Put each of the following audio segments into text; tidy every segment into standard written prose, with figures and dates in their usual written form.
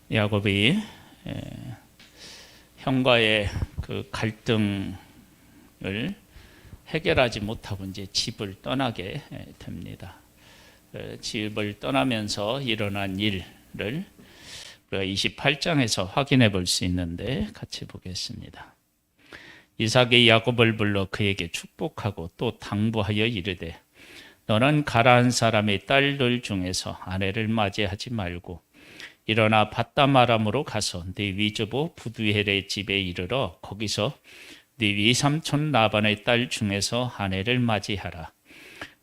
야곱이 형과의 그 갈등을 해결하지 못하고 이제 집을 떠나게 됩니다. 집을 떠나면서 일어난 일을 우리가 28장에서 확인해 볼 수 있는데 같이 보겠습니다. 이삭이 야곱을 불러 그에게 축복하고 또 당부하여 이르되 너는 가라한 사람의 딸들 중에서 아내를 맞이하지 말고 일어나 밧담 아람으로 가서 네 위조부 부두엘의 집에 이르러 거기서 네 위삼촌 라반의 딸 중에서 아내를 맞이하라.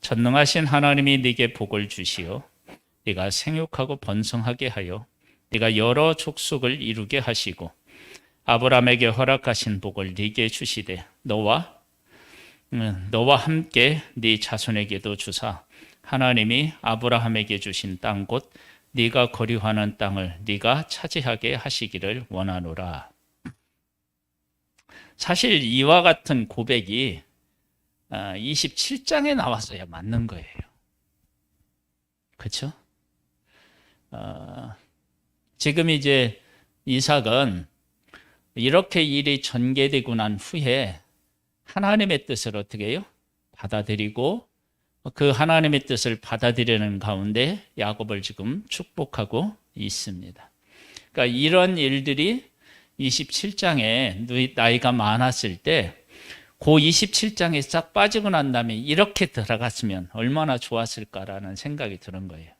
전능하신 하나님이 네게 복을 주시어 네가 생육하고 번성하게 하여 네가 여러 족속을 이루게 하시고 아브라함에게 허락하신 복을 네게 주시되 너와 함께 네 자손에게도 주사 하나님이 아브라함에게 주신 땅 곧 네가 거류하는 땅을 네가 차지하게 하시기를 원하노라. 사실 이와 같은 고백이 27장에 나왔어야 맞는 거예요. 그렇죠? 지금 이제 이삭은 이렇게 일이 전개되고 난 후에 하나님의 뜻을 어떻게 해요? 받아들이고 그 하나님의 뜻을 받아들이는 가운데 야곱을 지금 축복하고 있습니다. 그러니까 이런 일들이 27장에 나이가 많았을 때 그 27장에 싹 빠지고 난 다음에 이렇게 들어갔으면 얼마나 좋았을까라는 생각이 드는 거예요.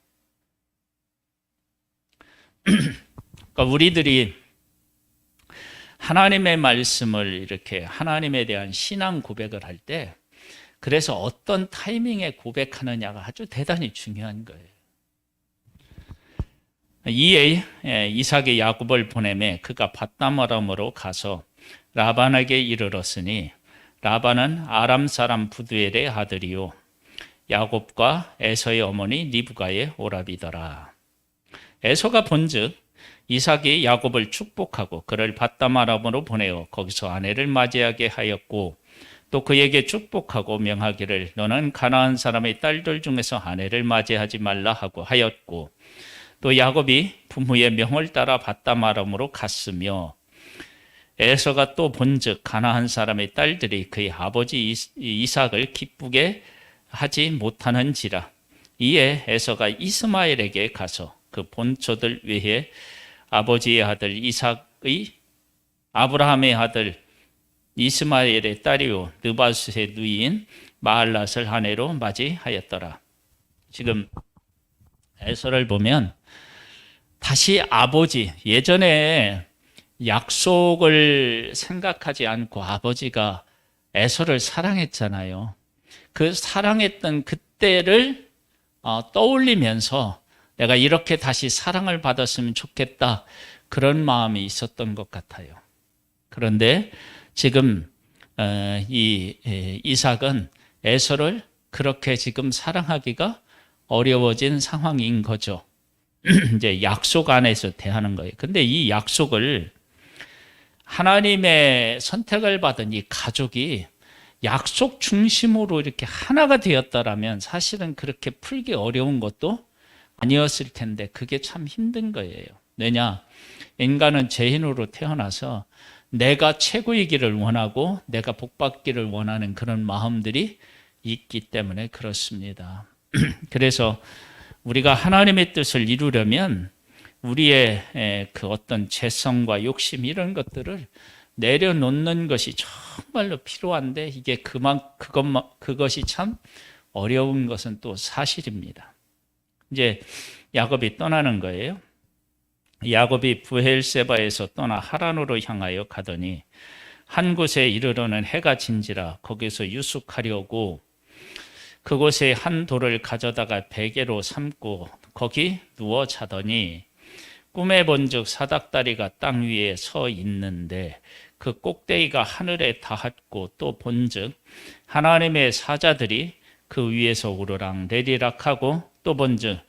그러니까 우리들이 하나님의 말씀을 이렇게 하나님에 대한 신앙 고백을 할 때 그래서 어떤 타이밍에 고백하느냐가 아주 대단히 중요한 거예요. 이에 이삭이 야곱을 보내매 그가 밧담 아람으로 가서 라반에게 이르렀으니 라반은 아람 사람 부두엘의 아들이요 야곱과 에서의 어머니 리브가의 오라비더라. 에서가 본즉 이삭이 야곱을 축복하고 그를 밧담 아람으로 보내어 거기서 아내를 맞이하게 하였고 또 그에게 축복하고 명하기를 너는 가나안 사람의 딸들 중에서 아내를 맞이하지 말라 하고 하였고 또 야곱이 부모의 명을 따라 밧담 아람으로 갔으며 에서가 또 본즉 가나안 사람의 딸들이 그의 아버지 이삭을 기쁘게 하지 못하는지라. 이에 에서가 이스마엘에게 가서 그 본초들 외에 아버지의 아들 이삭의 아브라함의 아들 이스마엘의 딸이요 느바숫의 누이인 마할랏을 아내로 맞이하였더라. 지금 에서를 보면 다시 아버지, 예전에 약속을 생각하지 않고 아버지가 에서를 사랑했잖아요. 그 사랑했던 그때를 떠올리면서 내가 이렇게 다시 사랑을 받았으면 좋겠다, 그런 마음이 있었던 것 같아요. 그런데 지금 이 이삭은 에서를 그렇게 지금 사랑하기가 어려워진 상황인 거죠. 이제 약속 안에서 대하는 거예요. 근데 이 약속을 하나님의 선택을 받은 이 가족이 약속 중심으로 이렇게 하나가 되었다라면 사실은 그렇게 풀기 어려운 것도 아니었을 텐데 그게 참 힘든 거예요. 왜냐? 인간은 죄인으로 태어나서 내가 최고이기를 원하고 내가 복받기를 원하는 그런 마음들이 있기 때문에 그렇습니다. 그래서 우리가 하나님의 뜻을 이루려면 우리의 그 어떤 죄성과 욕심 이런 것들을 내려놓는 것이 정말로 필요한데 이게 그것이 참 어려운 것은 또 사실입니다. 이제 야곱이 떠나는 거예요. 야곱이 브엘세바에서 떠나 하란으로 향하여 가더니 한 곳에 이르러는 해가 진지라 거기서 유숙하려고 그곳에 한 돌을 가져다가 베개로 삼고 거기 누워 자더니 꿈에 본즉 사닥다리가 땅 위에 서 있는데 그 꼭대기가 하늘에 닿았고 또 본즉 하나님의 사자들이 그 위에서 오르락 내리락 하고 또 본즉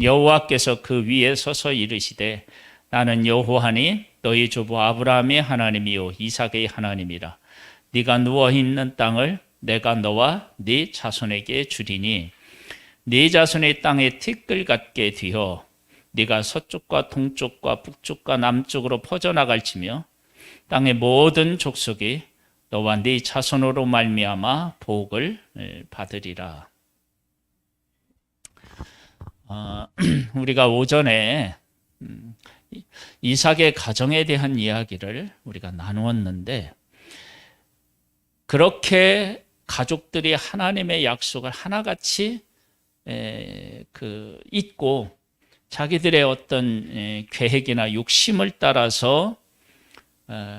여호와께서 그 위에 서서 이르시되 나는 여호와니 너희 조부 아브라함의 하나님이요 이삭의 하나님이라. 네가 누워 있는 땅을 내가 너와 네 자손에게 주리니 네 자손의 땅에 티끌 같게 되어 네가 서쪽과 동쪽과 북쪽과 남쪽으로 퍼져나갈지며 땅의 모든 족속이 너와 네 자손으로 말미암아 복을 받으리라. 우리가 오전에 이삭의 가정에 대한 이야기를 우리가 나누었는데, 그렇게 가족들이 하나님의 약속을 하나같이 잊고 자기들의 어떤 계획이나 욕심을 따라서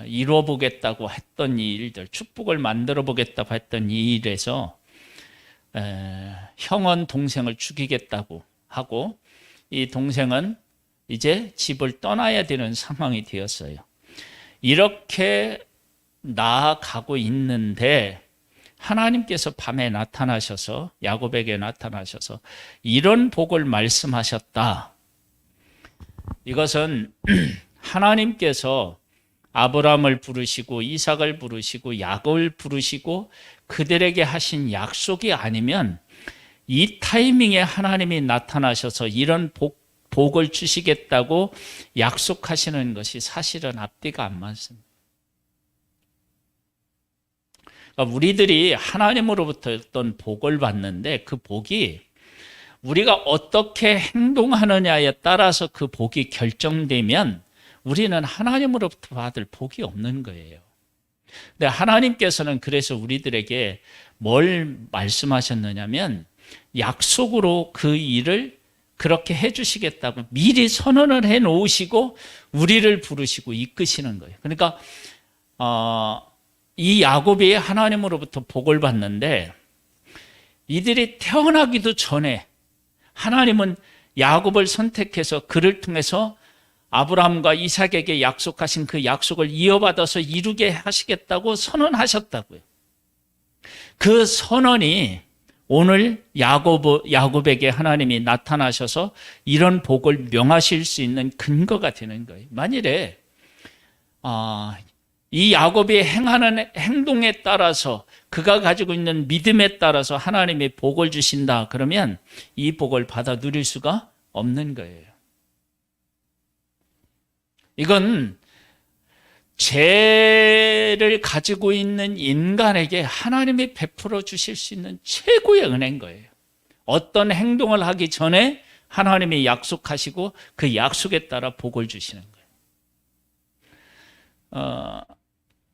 이루어보겠다고 했던 이 일들, 축복을 만들어 보겠다고 했던 이 일에서 형은 동생을 죽이겠다고 하고, 이 동생은 이제 집을 떠나야 되는 상황이 되었어요. 이렇게 나아가고 있는데 하나님께서 밤에 나타나셔서, 야곱에게 나타나셔서 이런 복을 말씀하셨다. 이것은 하나님께서 아브라함을 부르시고 이삭을 부르시고 야곱을 부르시고 그들에게 하신 약속이 아니면 이 타이밍에 하나님이 나타나셔서 이런 복을 주시겠다고 약속하시는 것이 사실은 앞뒤가 안 맞습니다. 그러니까 우리들이 하나님으로부터 어떤 복을 받는데, 그 복이 우리가 어떻게 행동하느냐에 따라서 그 복이 결정되면 우리는 하나님으로부터 받을 복이 없는 거예요. 근데 하나님께서는 그래서 우리들에게 뭘 말씀하셨느냐면, 약속으로 그 일을 그렇게 해주시겠다고 미리 선언을 해 놓으시고 우리를 부르시고 이끄시는 거예요. 그러니까 이 야곱이 하나님으로부터 복을 받는데, 이들이 태어나기도 전에 하나님은 야곱을 선택해서 그를 통해서 아브라함과 이삭에게 약속하신 그 약속을 이어받아서 이루게 하시겠다고 선언하셨다고요. 그 선언이 오늘 야곱에게 하나님이 나타나셔서 이런 복을 명하실 수 있는 근거가 되는 거예요. 만일에 이 야곱이 행하는 행동에 따라서, 그가 가지고 있는 믿음에 따라서 하나님이 복을 주신다 그러면 이 복을 받아 누릴 수가 없는 거예요. 이건 죄를 가지고 있는 인간에게 하나님이 베풀어 주실 수 있는 최고의 은혜인 거예요. 어떤 행동을 하기 전에 하나님이 약속하시고 그 약속에 따라 복을 주시는 거예요.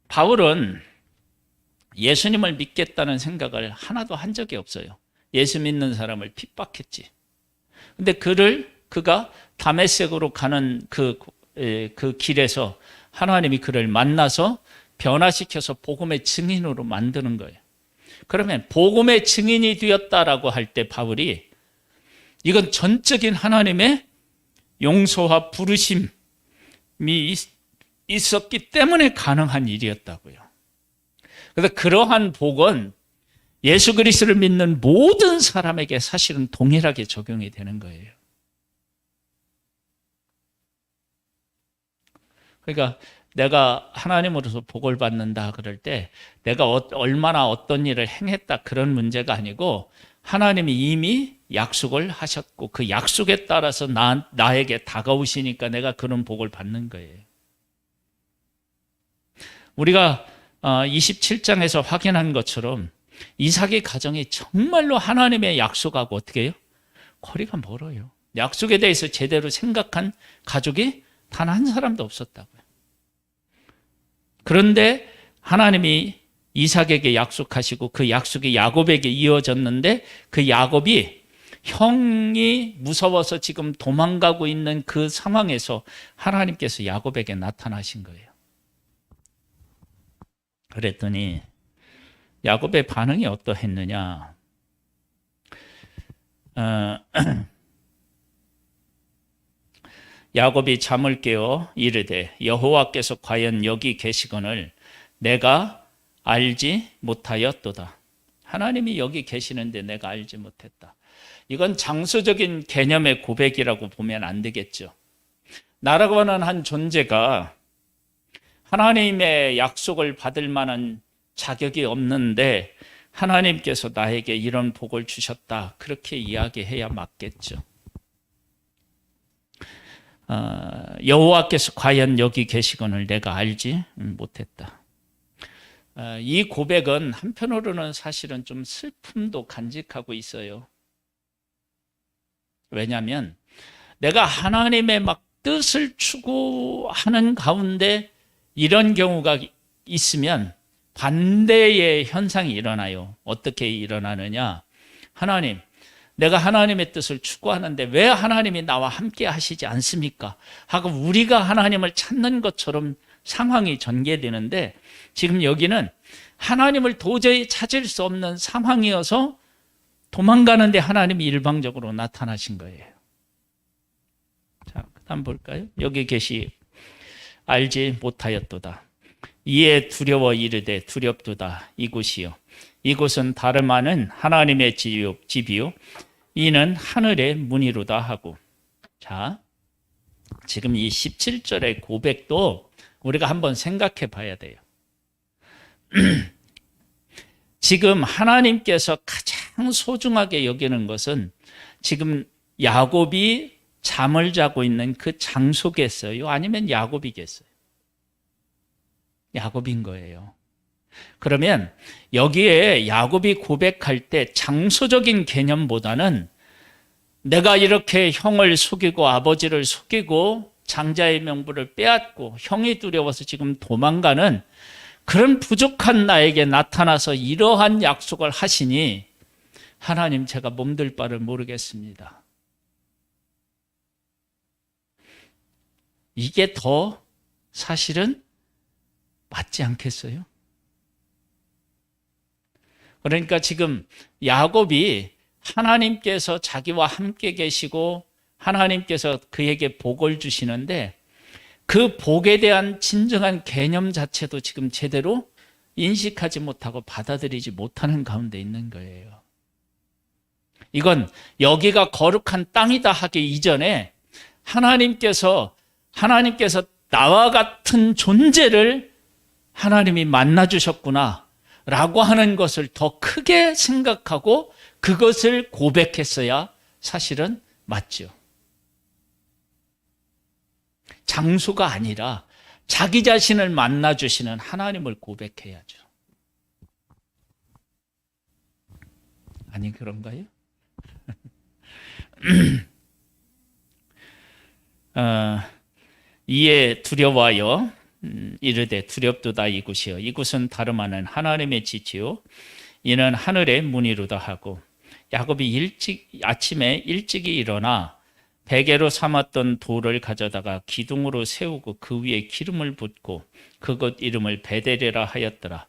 바울은 예수님을 믿겠다는 생각을 하나도 한 적이 없어요. 예수 믿는 사람을 핍박했지. 근데 그가 다메섹으로 가는 그 길에서 하나님이 그를 만나서 변화시켜서 복음의 증인으로 만드는 거예요. 그러면 복음의 증인이 되었다라고 할 때 바울이, 이건 전적인 하나님의 용서와 부르심이 있었기 때문에 가능한 일이었다고요. 그래서 그러한 복은 예수 그리스도를 믿는 모든 사람에게 사실은 동일하게 적용이 되는 거예요. 그러니까 내가 하나님으로서 복을 받는다 그럴 때 내가 얼마나 어떤 일을 행했다 그런 문제가 아니고, 하나님이 이미 약속을 하셨고 그 약속에 따라서 나에게 다가오시니까 내가 그런 복을 받는 거예요. 우리가 27장에서 확인한 것처럼 이삭의 가정이 정말로 하나님의 약속하고 어떻게 해요? 거리가 멀어요. 약속에 대해서 제대로 생각한 가족이 단 한 사람도 없었다고요. 그런데 하나님이 이삭에게 약속하시고 그 약속이 야곱에게 이어졌는데, 그 야곱이 형이 무서워서 지금 도망가고 있는 그 상황에서 하나님께서 야곱에게 나타나신 거예요. 그랬더니 야곱의 반응이 어떠했느냐? 야곱이 잠을 깨어 이르되 여호와께서 과연 여기 계시거늘 내가 알지 못하였도다. 하나님이 여기 계시는데 내가 알지 못했다. 이건 장소적인 개념의 고백이라고 보면 안 되겠죠. 나라고 하는 한 존재가 하나님의 약속을 받을 만한 자격이 없는데 하나님께서 나에게 이런 복을 주셨다, 그렇게 이야기해야 맞겠죠. 여호와께서 과연 여기 계시거늘 내가 알지 못했다. 이 고백은 한편으로는 사실은 좀 슬픔도 간직하고 있어요. 왜냐하면 내가 하나님의 막 뜻을 추구하는 가운데 이런 경우가 있으면 반대의 현상이 일어나요. 어떻게 일어나느냐? 하나님, 내가 하나님의 뜻을 추구하는데 왜 하나님이 나와 함께 하시지 않습니까? 하고 우리가 하나님을 찾는 것처럼 상황이 전개되는데 지금 여기는 하나님을 도저히 찾을 수 없는 상황이어서 도망가는데 하나님이 일방적으로 나타나신 거예요. 자, 그다음 볼까요? 여기 계시 알지 못하였도다. 이에 두려워 이르되 두렵도다 이곳이요. 이곳은 다름 아는 하나님의 집이요. 이는 하늘의 문이로다 하고. 자, 지금 이 17절의 고백도 우리가 한번 생각해 봐야 돼요. 지금 하나님께서 가장 소중하게 여기는 것은 지금 야곱이 잠을 자고 있는 그 장소겠어요? 아니면 야곱이겠어요? 야곱인 거예요. 그러면 여기에 야곱이 고백할 때 장소적인 개념보다는 내가 이렇게 형을 속이고 아버지를 속이고 장자의 명분을 빼앗고 형이 두려워서 지금 도망가는 그런 부족한 나에게 나타나서 이러한 약속을 하시니 하나님 제가 몸둘 바를 모르겠습니다. 이게 더 사실은 맞지 않겠어요? 그러니까 지금 야곱이 하나님께서 자기와 함께 계시고 하나님께서 그에게 복을 주시는데 그 복에 대한 진정한 개념 자체도 지금 제대로 인식하지 못하고 받아들이지 못하는 가운데 있는 거예요. 이건 여기가 거룩한 땅이다 하기 이전에 하나님께서 나와 같은 존재를 하나님이 만나주셨구나 라고 하는 것을 더 크게 생각하고 그것을 고백했어야 사실은 맞죠. 장소가 아니라 자기 자신을 만나주시는 하나님을 고백해야죠. 아니 그런가요? 이에 두려워하여 이르되 두렵도다 이곳이요. 이곳은 다름 아는 하나님의 지지요. 이는 하늘의 문이로다 하고. 야곱이 아침에 일찍이 일어나 베개로 삼았던 돌을 가져다가 기둥으로 세우고 그 위에 기름을 붓고 그곳 이름을 베델이라 하였더라.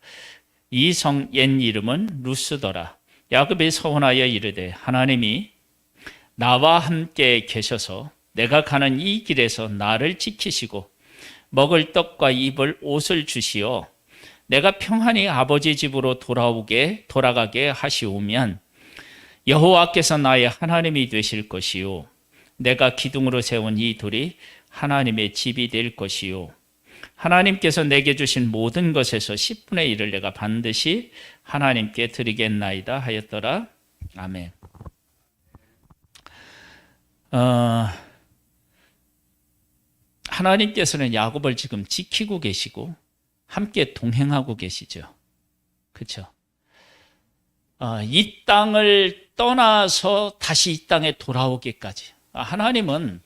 이 성 옛 이름은 루스더라. 야곱이 서원하여 이르되 하나님이 나와 함께 계셔서 내가 가는 이 길에서 나를 지키시고 먹을 떡과 입을 옷을 주시어 내가 평안히 아버지 집으로 돌아가게 하시오면 여호와께서 나의 하나님이 되실 것이요 내가 기둥으로 세운 이 돌이 하나님의 집이 될 것이요 하나님께서 내게 주신 모든 것에서 10분의 1을 내가 반드시 하나님께 드리겠나이다 하였더라. 아멘. 하나님께서는 야곱을 지금 지키고 계시고 함께 동행하고 계시죠. 그렇죠? 이 땅을 떠나서 다시 이 땅에 돌아오기까지 하나님은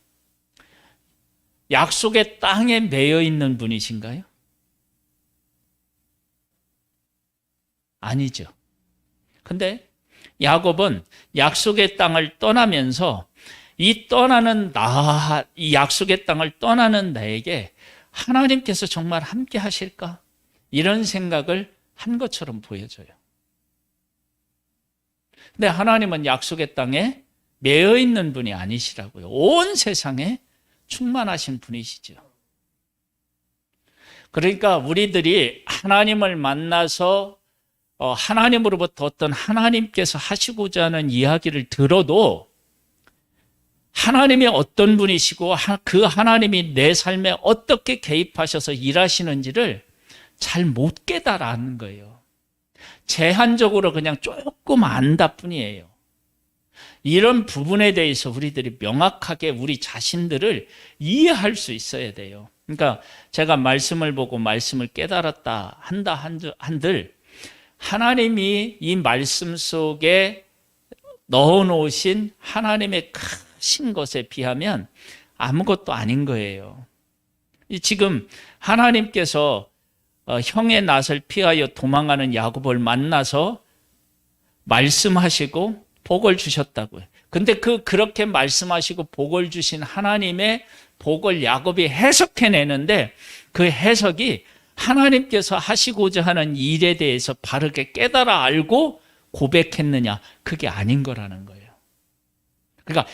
약속의 땅에 매여 있는 분이신가요? 아니죠. 근데 야곱은 약속의 땅을 떠나면서 이 약속의 땅을 떠나는 나에게 하나님께서 정말 함께 하실까? 이런 생각을 한 것처럼 보여져요. 근데 하나님은 약속의 땅에 매여 있는 분이 아니시라고요. 온 세상에 충만하신 분이시죠. 그러니까 우리들이 하나님을 만나서 하나님으로부터 어떤 하나님께서 하시고자 하는 이야기를 들어도 하나님이 어떤 분이시고 그 하나님이 내 삶에 어떻게 개입하셔서 일하시는지를 잘 못 깨달아는 거예요. 제한적으로 그냥 조금 안다 뿐이에요. 이런 부분에 대해서 우리들이 명확하게 우리 자신들을 이해할 수 있어야 돼요. 그러니까 제가 말씀을 보고 말씀을 깨달았다 한들 하나님이 이 말씀 속에 넣어놓으신 하나님의 크신 것에 비하면 아무것도 아닌 거예요. 지금 하나님께서 형의 낯을 피하여 도망가는 야곱을 만나서 말씀하시고 복을 주셨다고요. 근데 그렇게 말씀하시고 복을 주신 하나님의 복을 야곱이 해석해내는데 그 해석이 하나님께서 하시고자 하는 일에 대해서 바르게 깨달아 알고 고백했느냐? 그게 아닌 거라는 거예요. 그러니까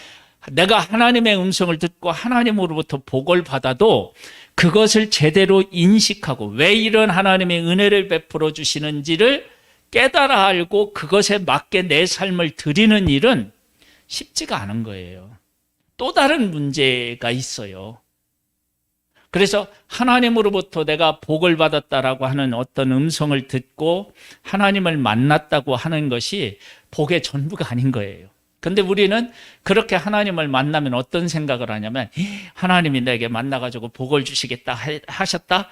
내가 하나님의 음성을 듣고 하나님으로부터 복을 받아도 그것을 제대로 인식하고 왜 이런 하나님의 은혜를 베풀어 주시는지를 깨달아 알고 그것에 맞게 내 삶을 드리는 일은 쉽지가 않은 거예요. 또 다른 문제가 있어요. 그래서 하나님으로부터 내가 복을 받았다라고 하는 어떤 음성을 듣고 하나님을 만났다고 하는 것이 복의 전부가 아닌 거예요. 근데 우리는 그렇게 하나님을 만나면 어떤 생각을 하냐면 하나님이 내게 만나가지고 복을 주시겠다 하셨다?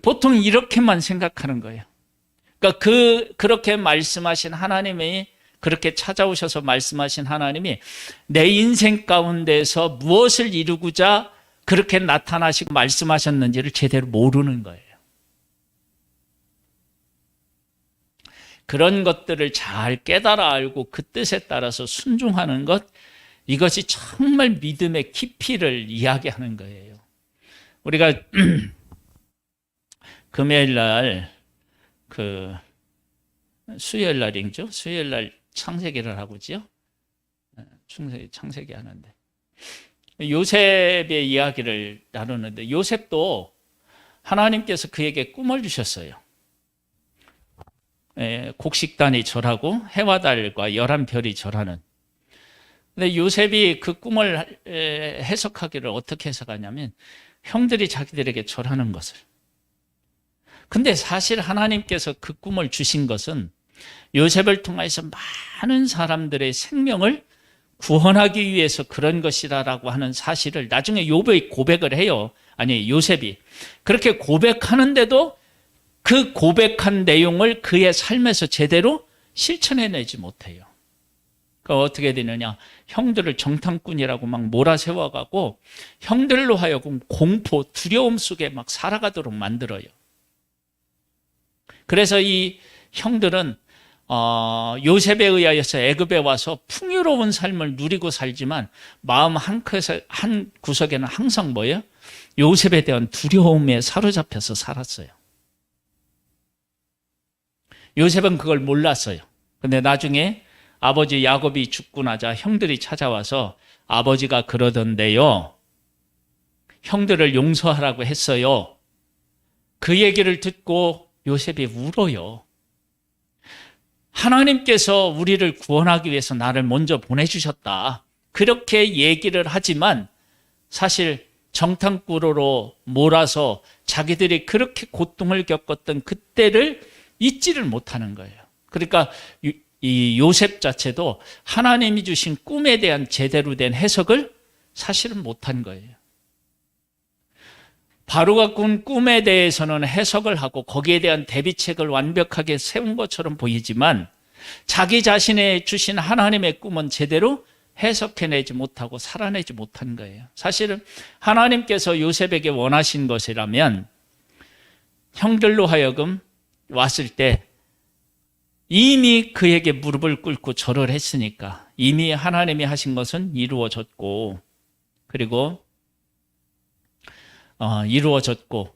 보통 이렇게만 생각하는 거예요. 그러니까 그렇게 말씀하신 하나님이 그렇게 찾아오셔서 말씀하신 하나님이 내 인생 가운데서 무엇을 이루고자 그렇게 나타나시고 말씀하셨는지를 제대로 모르는 거예요. 그런 것들을 잘 깨달아 알고 그 뜻에 따라서 순종하는 것, 이것이 정말 믿음의 깊이를 이야기하는 거예요. 우리가 금요일 날 수요일 날이죠. 수요일 날 창세기를 하고지요. 창세기 하는데 요셉의 이야기를 나누는데 요셉도 하나님께서 그에게 꿈을 주셨어요. 곡식단이 절하고 해와 달과 11별이 절하는. 근데 요셉이 그 꿈을 해석하기를 어떻게 해석하냐면 형들이 자기들에게 절하는 것을. 근데 사실 하나님께서 그 꿈을 주신 것은 요셉을 통해서 많은 사람들의 생명을 구원하기 위해서 그런 것이라고 하는 사실을 나중에 욥이 고백을 해요. 아니, 요셉이. 그렇게 고백하는데도 그 고백한 내용을 그의 삶에서 제대로 실천해내지 못해요. 그러니까 어떻게 되느냐. 형들을 정탐꾼이라고 막 몰아세워가고 형들로 하여금 공포, 두려움 속에 막 살아가도록 만들어요. 그래서 이 형들은 요셉에 의하여서 애굽에 와서 풍요로운 삶을 누리고 살지만 마음 한 구석에는 항상 뭐예요? 요셉에 대한 두려움에 사로잡혀서 살았어요. 요셉은 그걸 몰랐어요. 근데 나중에 아버지 야곱이 죽고 나자 형들이 찾아와서 아버지가 그러던데요, 형들을 용서하라고 했어요. 그 얘기를 듣고 요셉이 울어요. 하나님께서 우리를 구원하기 위해서 나를 먼저 보내주셨다. 그렇게 얘기를 하지만 사실 정탐꾼으로 몰아서 자기들이 그렇게 고통을 겪었던 그때를 잊지를 못하는 거예요. 그러니까 이 요셉 자체도 하나님이 주신 꿈에 대한 제대로 된 해석을 사실은 못한 거예요. 바로가 꾼 꿈에 대해서는 해석을 하고 거기에 대한 대비책을 완벽하게 세운 것처럼 보이지만 자기 자신의 주신 하나님의 꿈은 제대로 해석해내지 못하고 살아내지 못한 거예요. 사실은 하나님께서 요셉에게 원하신 것이라면 형들로 하여금 왔을 때 이미 그에게 무릎을 꿇고 절을 했으니까 이미 하나님이 하신 것은 이루어졌고, 그리고 이루어졌고,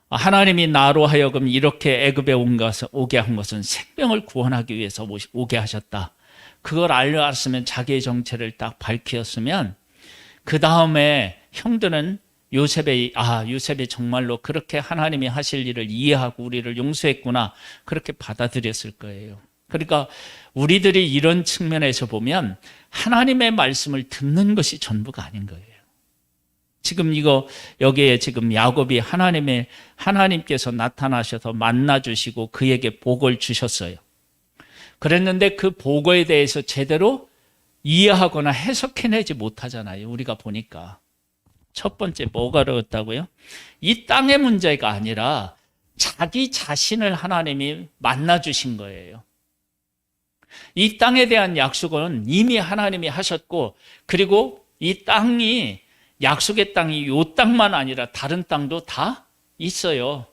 하나님이 나로 하여금 이렇게 애굽에 오게 한 것은 생명을 구원하기 위해서 오게 하셨다. 그걸 알았으면 자기의 정체를 딱 밝혔으면 그 다음에 형들은 요셉이 정말로 그렇게 하나님이 하실 일을 이해하고 우리를 용서했구나, 그렇게 받아들였을 거예요. 그러니까 우리들이 이런 측면에서 보면 하나님의 말씀을 듣는 것이 전부가 아닌 거예요. 지금 여기에 지금 야곱이 하나님께서 나타나셔서 만나주시고 그에게 복을 주셨어요. 그랬는데 그 복에 대해서 제대로 이해하거나 해석해내지 못하잖아요. 우리가 보니까. 첫 번째 뭐가 어렵다고요? 이 땅의 문제가 아니라 자기 자신을 하나님이 만나주신 거예요. 이 땅에 대한 약속은 이미 하나님이 하셨고, 그리고 이 땅이, 약속의 땅이 이 땅만 아니라 다른 땅도 다 있어요.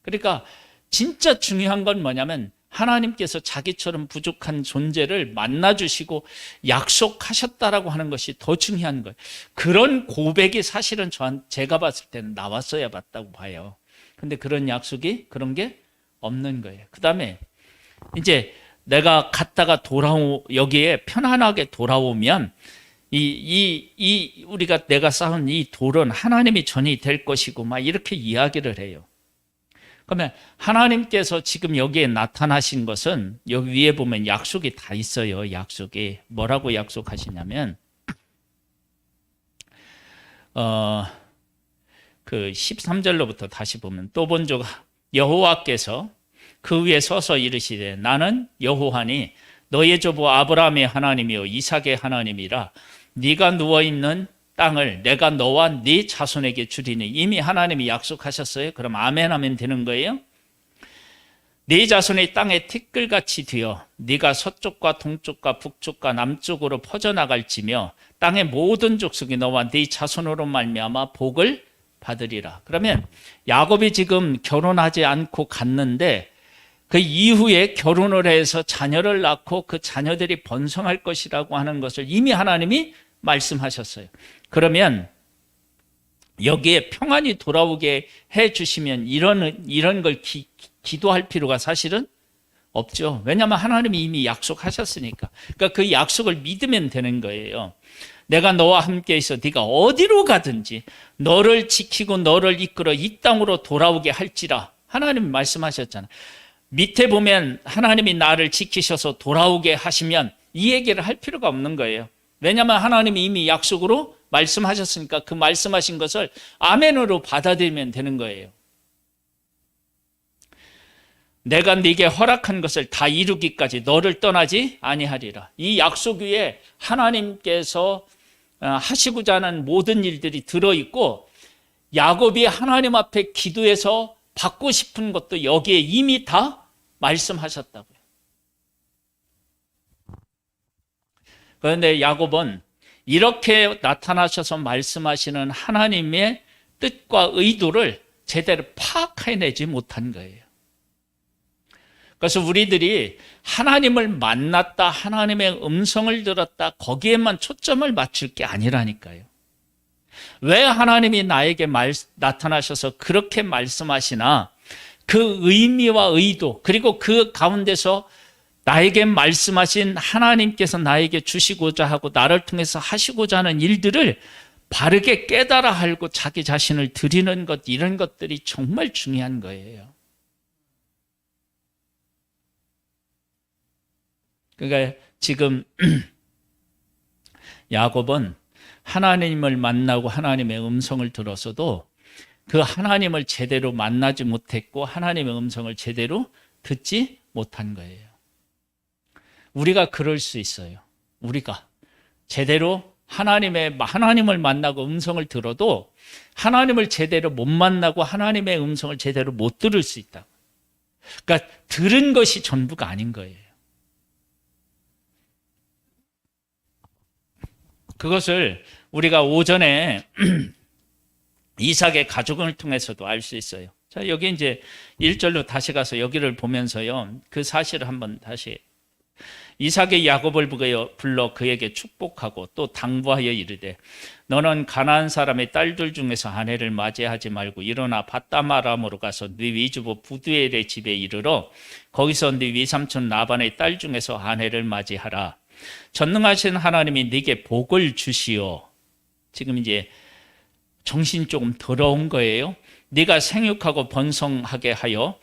그러니까 진짜 중요한 건 뭐냐면 하나님께서 자기처럼 부족한 존재를 만나주시고 약속하셨다라고 하는 것이 더 중요한 거예요. 그런 고백이 사실은 제가 봤을 때는 나왔어야 맞다고 봐요. 근데 그런 약속이, 그런 게 없는 거예요. 그 다음에 이제 내가 갔다가 여기에 편안하게 돌아오면 우리가 내가 쌓은 이 돌은 하나님이 전이 될 것이고 막 이렇게 이야기를 해요. 그러면 하나님께서 지금 여기에 나타나신 것은 여기 위에 보면 약속이 다 있어요. 약속이 뭐라고 약속하시냐면 그 13절로부터 다시 보면 또 본즉 여호와께서 그 위에 서서 이르시되 나는 여호와니 너의 조부 아브라함의 하나님이요 이삭의 하나님이라. 네가 누워있는 땅을 내가 너와 네 자손에게 주리니. 이미 하나님이 약속하셨어요. 그럼 아멘 하면 되는 거예요. 네 자손의 땅에 티끌같이 되어 네가 서쪽과 동쪽과 북쪽과 남쪽으로 퍼져나갈지며 땅의 모든 족속이 너와 네 자손으로 말미암아 복을 받으리라. 그러면 야곱이 지금 결혼하지 않고 갔는데 그 이후에 결혼을 해서 자녀를 낳고 그 자녀들이 번성할 것이라고 하는 것을 이미 하나님이 말씀하셨어요. 그러면 여기에 평안이 돌아오게 해주시면 이런 걸 기도할 필요가 사실은 없죠. 왜냐하면 하나님이 이미 약속하셨으니까. 그러니까 그 약속을 믿으면 되는 거예요. 내가 너와 함께 있어 네가 어디로 가든지 너를 지키고 너를 이끌어 이 땅으로 돌아오게 할지라. 하나님이 말씀하셨잖아요. 밑에 보면 하나님이 나를 지키셔서 돌아오게 하시면 이 얘기를 할 필요가 없는 거예요. 왜냐하면 하나님이 이미 약속으로 말씀하셨으니까 그 말씀하신 것을 아멘으로 받아들이면 되는 거예요. 내가 네게 허락한 것을 다 이루기까지 너를 떠나지 아니하리라. 이 약속 위에 하나님께서 하시고자 하는 모든 일들이 들어있고 야곱이 하나님 앞에 기도해서 받고 싶은 것도 여기에 이미 다 말씀하셨다고요. 그런데 야곱은 이렇게 나타나셔서 말씀하시는 하나님의 뜻과 의도를 제대로 파악해내지 못한 거예요. 그래서 우리들이 하나님을 만났다, 하나님의 음성을 들었다, 거기에만 초점을 맞출 게 아니라니까요. 왜 하나님이 나에게 나타나셔서 그렇게 말씀하시나 그 의미와 의도, 그리고 그 가운데서 나에게 말씀하신 하나님께서 나에게 주시고자 하고 나를 통해서 하시고자 하는 일들을 바르게 깨달아 알고 자기 자신을 드리는 것, 이런 것들이 정말 중요한 거예요. 그러니까 지금 야곱은 하나님을 만나고 하나님의 음성을 들었어도 그 하나님을 제대로 만나지 못했고 하나님의 음성을 제대로 듣지 못한 거예요. 우리가 그럴 수 있어요. 우리가 제대로 하나님을 만나고 음성을 들어도 하나님을 제대로 못 만나고 하나님의 음성을 제대로 못 들을 수 있다. 그러니까 들은 것이 전부가 아닌 거예요. 그것을 우리가 오전에 이삭의 가족을 통해서도 알 수 있어요. 자, 여기 이제 1절로 다시 가서 여기를 보면서요, 그 사실을 한번 다시. 이삭의 야곱을 불러 그에게 축복하고 또 당부하여 이르되 너는 가나안 사람의 딸들 중에서 아내를 맞이하지 말고 일어나 밧다마람으로 가서 네 위주부 부두엘의 집에 이르러 거기서 네 위삼촌 라반의 딸 중에서 아내를 맞이하라. 전능하신 하나님이 네게 복을 주시오. 지금 이제 정신 조금 더러운 거예요. 네가 생육하고 번성하게 하여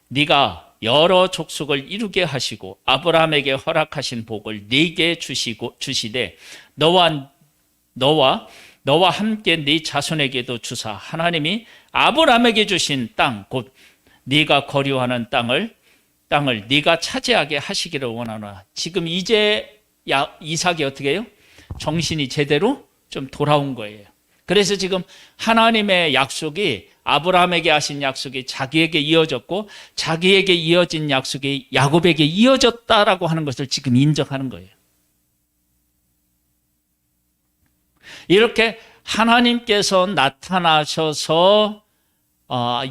네가 여러 족속을 이루게 하시고 아브라함에게 허락하신 복을 네게 주시되 너와 함께 네 자손에게도 주사 하나님이 아브라함에게 주신 땅 곧 네가 거류하는 땅을 네가 차지하게 하시기를 원하노라. 지금 이제 이삭이 어떻게 해요? 정신이 제대로 좀 돌아온 거예요. 그래서 지금 하나님의 약속이, 아브라함에게 하신 약속이 자기에게 이어졌고, 자기에게 이어진 약속이 야곱에게 이어졌다라고 하는 것을 지금 인정하는 거예요. 이렇게 하나님께서 나타나셔서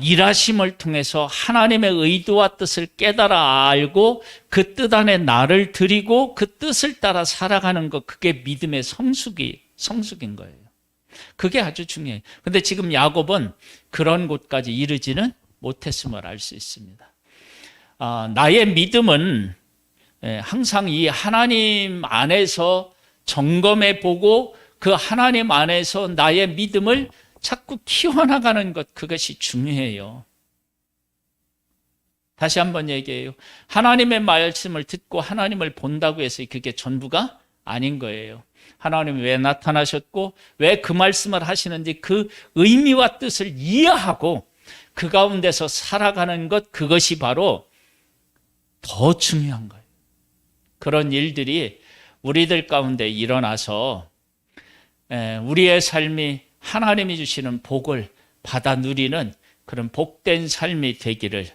일하심을 통해서 하나님의 의도와 뜻을 깨달아 알고 그 뜻 안에 나를 드리고 그 뜻을 따라 살아가는 것, 그게 믿음의 성숙인 거예요. 그게 아주 중요해요. 근데 지금 야곱은 그런 곳까지 이르지는 못했음을 알 수 있습니다. 나의 믿음은 항상 이 하나님 안에서 점검해 보고 그 하나님 안에서 나의 믿음을 자꾸 키워나가는 것, 그것이 중요해요. 다시 한번 얘기해요. 하나님의 말씀을 듣고 하나님을 본다고 해서 그게 전부가 아닌 거예요. 하나님이 왜 나타나셨고 왜 그 말씀을 하시는지 그 의미와 뜻을 이해하고 그 가운데서 살아가는 것, 그것이 바로 더 중요한 거예요. 그런 일들이 우리들 가운데 일어나서 우리의 삶이 하나님이 주시는 복을 받아 누리는 그런 복된 삶이 되기를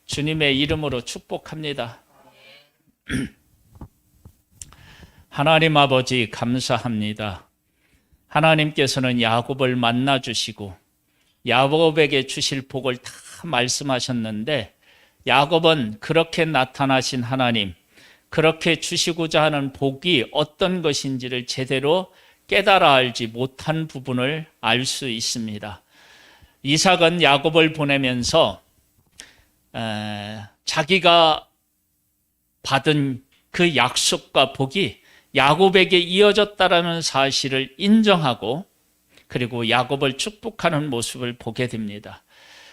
주님의 이름으로 축복합니다. 하나님 아버지 감사합니다. 하나님께서는 야곱을 만나 주시고 야곱에게 주실 복을 다 말씀하셨는데, 야곱은 그렇게 나타나신 하나님, 그렇게 주시고자 하는 복이 어떤 것인지를 제대로 깨달아 알지 못한 부분을 알 수 있습니다. 이삭은 야곱을 보내면서 자기가 받은 그 약속과 복이 야곱에게 이어졌다라는 사실을 인정하고, 그리고 야곱을 축복하는 모습을 보게 됩니다.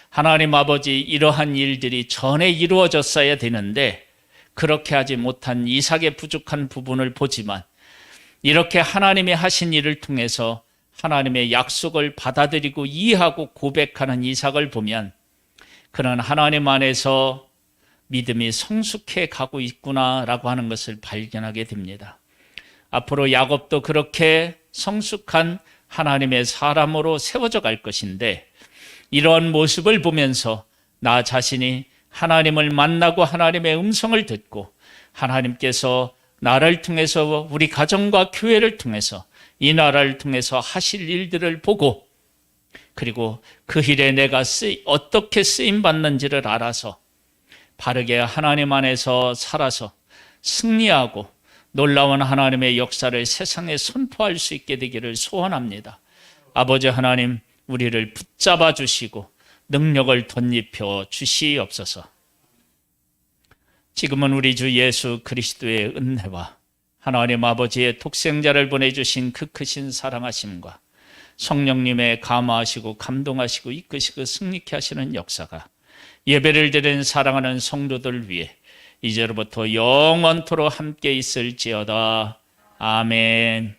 하나님 아버지, 이러한 일들이 전에 이루어졌어야 되는데 그렇게 하지 못한 이삭의 부족한 부분을 보지만, 이렇게 하나님이 하신 일을 통해서 하나님의 약속을 받아들이고 이해하고 고백하는 이삭을 보면 그는 하나님 안에서 믿음이 성숙해 가고 있구나라고 하는 것을 발견하게 됩니다. 앞으로 야곱도 그렇게 성숙한 하나님의 사람으로 세워져 갈 것인데, 이런 모습을 보면서 나 자신이 하나님을 만나고 하나님의 음성을 듣고 하나님께서 나를 통해서, 우리 가정과 교회를 통해서, 이 나라를 통해서 하실 일들을 보고, 그리고 그 일에 내가 어떻게 쓰임받는지를 알아서 바르게 하나님 안에서 살아서 승리하고 놀라운 하나님의 역사를 세상에 선포할 수 있게 되기를 소원합니다. 아버지 하나님, 우리를 붙잡아 주시고 능력을 덧입혀 주시옵소서. 지금은 우리 주 예수 그리스도의 은혜와 하나님 아버지의 독생자를 보내주신 그 크신 사랑하심과 성령님의 감화하시고 감동하시고 이끄시고 승리케 하시는 역사가 예배를 드린 사랑하는 성도들 위해 이제로부터 영원토록 함께 있을지어다. 아멘.